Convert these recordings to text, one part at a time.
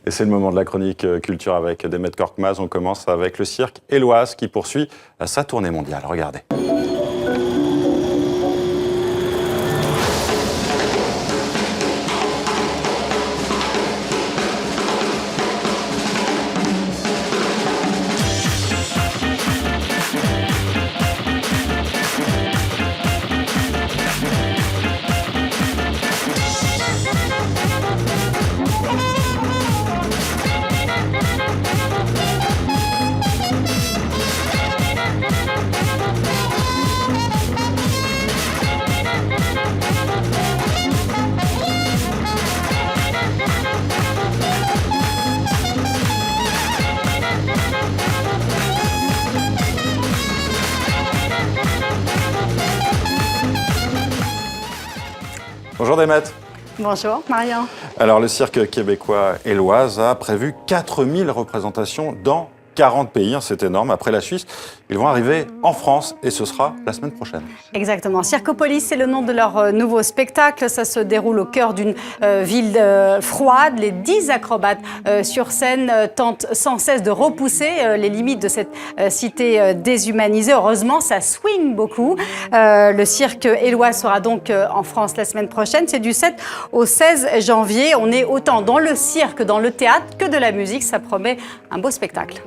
Et c'est le moment de la chronique culture avec Demet Korkmaz. On commence avec le cirque Éloise qui poursuit sa tournée mondiale. Regardez. Bonjour Demet. Bonjour Marion. Alors le cirque québécois Éloise a prévu 4000 représentations dans 40 pays, c'est énorme. Après la Suisse, ils vont arriver en France et ce sera la semaine prochaine. Exactement. Circopolis, c'est le nom de leur nouveau spectacle. Ça se déroule au cœur d'une ville froide. Les 10 acrobates sur scène tentent sans cesse de repousser les limites de cette cité déshumanisée. Heureusement, ça swing beaucoup. Le cirque Éloise sera donc en France la semaine prochaine. C'est du 7 au 16 janvier. On est autant dans le cirque, dans le théâtre que de la musique. Ça promet un beau spectacle.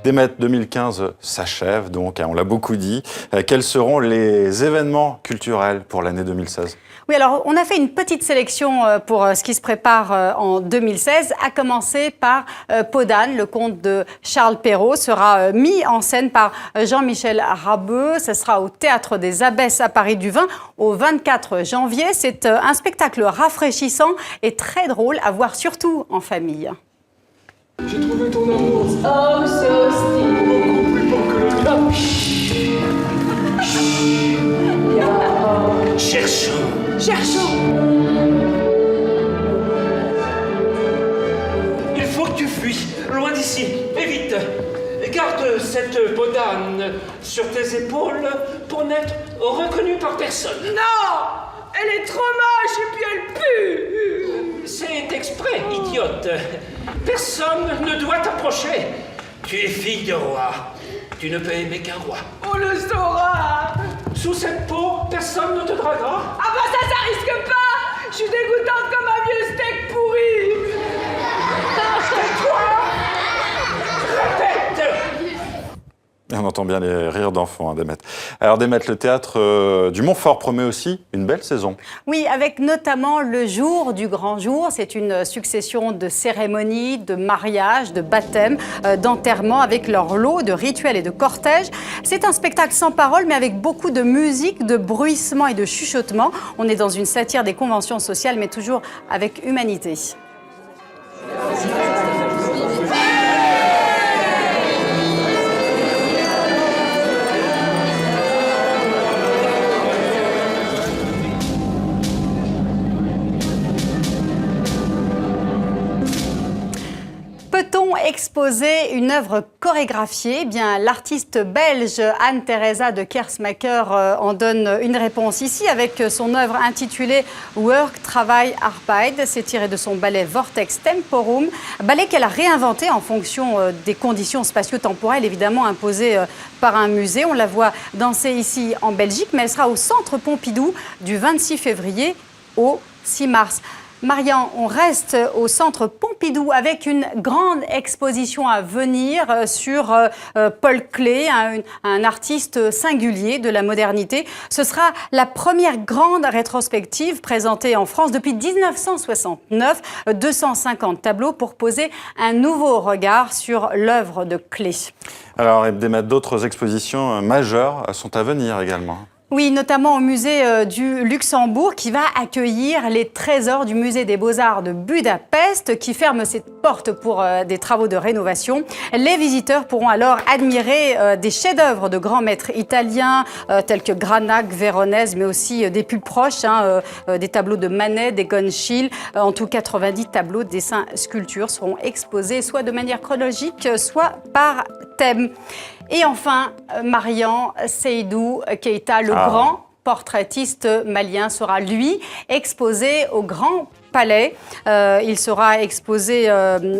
Demet 2015 s'achève, donc on l'a beaucoup dit. Quels seront les événements culturels pour l'année 2016 ? Oui, alors on a fait une petite sélection pour ce qui se prépare en 2016, à commencer par Podane, le conte de Charles Perrault, sera mis en scène par Jean-Michel Rabeux. Ce sera au Théâtre des Abbesses à Paris du 20 au 24 janvier. C'est un spectacle rafraîchissant et très drôle à voir surtout en famille. J'ai trouvé ton amour. Oh, so still. Beaucoup plus beau que le tien. Cherchons. Cherchons. Il faut que tu fuis, loin d'ici, et vite. Garde cette podane sur tes épaules pour n'être reconnue par personne. Non! Elle est trop moche et puis elle pue! C'est exprès, idiote. Personne ne doit t'approcher. Tu es fille de roi. Tu ne peux aimer qu'un roi. On le saura! Sous cette peau, personne ne te draguera. Ah bah ça risque pas! Je suis dégoûtante comme un vieux steak pourri! Tais-toi! Répète! Et on entend bien les rires d'enfants, Demet. Alors Demet, le théâtre du Montfort promet aussi une belle saison. Oui, avec notamment le jour du grand jour. C'est une succession de cérémonies, de mariages, de baptêmes, d'enterrements, avec leur lot de rituels et de cortèges. C'est un spectacle sans parole, mais avec beaucoup de musique, de bruissement et de chuchotement. On est dans une satire des conventions sociales, mais toujours avec humanité. Peut-on exposer une œuvre chorégraphiée ? Eh bien, l'artiste belge Anne-Theresa de Kersmaker en donne une réponse ici avec son œuvre intitulée Work, Travail, Arbeid. C'est tiré de son ballet Vortex Temporum, ballet qu'elle a réinventé en fonction des conditions spatio-temporelles évidemment imposées par un musée. On la voit danser ici en Belgique, mais elle sera au Centre Pompidou du 26 février au 6 mars. Marian, on reste au Centre Pompidou avec une grande exposition à venir sur Paul Klee, un artiste singulier de la modernité. Ce sera la première grande rétrospective présentée en France depuis 1969. 250 tableaux pour poser un nouveau regard sur l'œuvre de Klee. Alors, d'autres expositions majeures sont à venir également. Oui, notamment au musée du Luxembourg qui va accueillir les trésors du musée des Beaux-Arts de Budapest qui ferme ses portes pour des travaux de rénovation. Les visiteurs pourront alors admirer des chefs-d'œuvre de grands maîtres italiens tels que Granac, Véronèse, mais aussi des plus proches, des tableaux de Manet, d'Egon Schiele. En tout, 90 tableaux, dessins, sculptures seront exposés soit de manière chronologique, soit par thème. Et enfin, Marian Seydou Keïta, le grand portraitiste malien, sera lui exposé au Grand Palais. Il sera exposé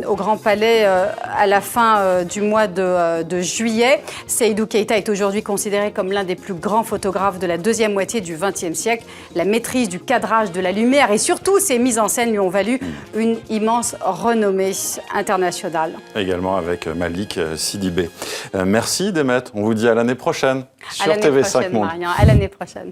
au Grand Palais à la fin du mois de juillet. Seydou Keïta est aujourd'hui considéré comme l'un des plus grands photographes de la deuxième moitié du XXe siècle. La maîtrise du cadrage, de la lumière et surtout ses mises en scène lui ont valu une immense renommée internationale. Également avec Malik Sidibé. Merci Demet, on vous dit à l'année prochaine sur à l'année TV5 prochaine, Monde. Marian, à l'année prochaine.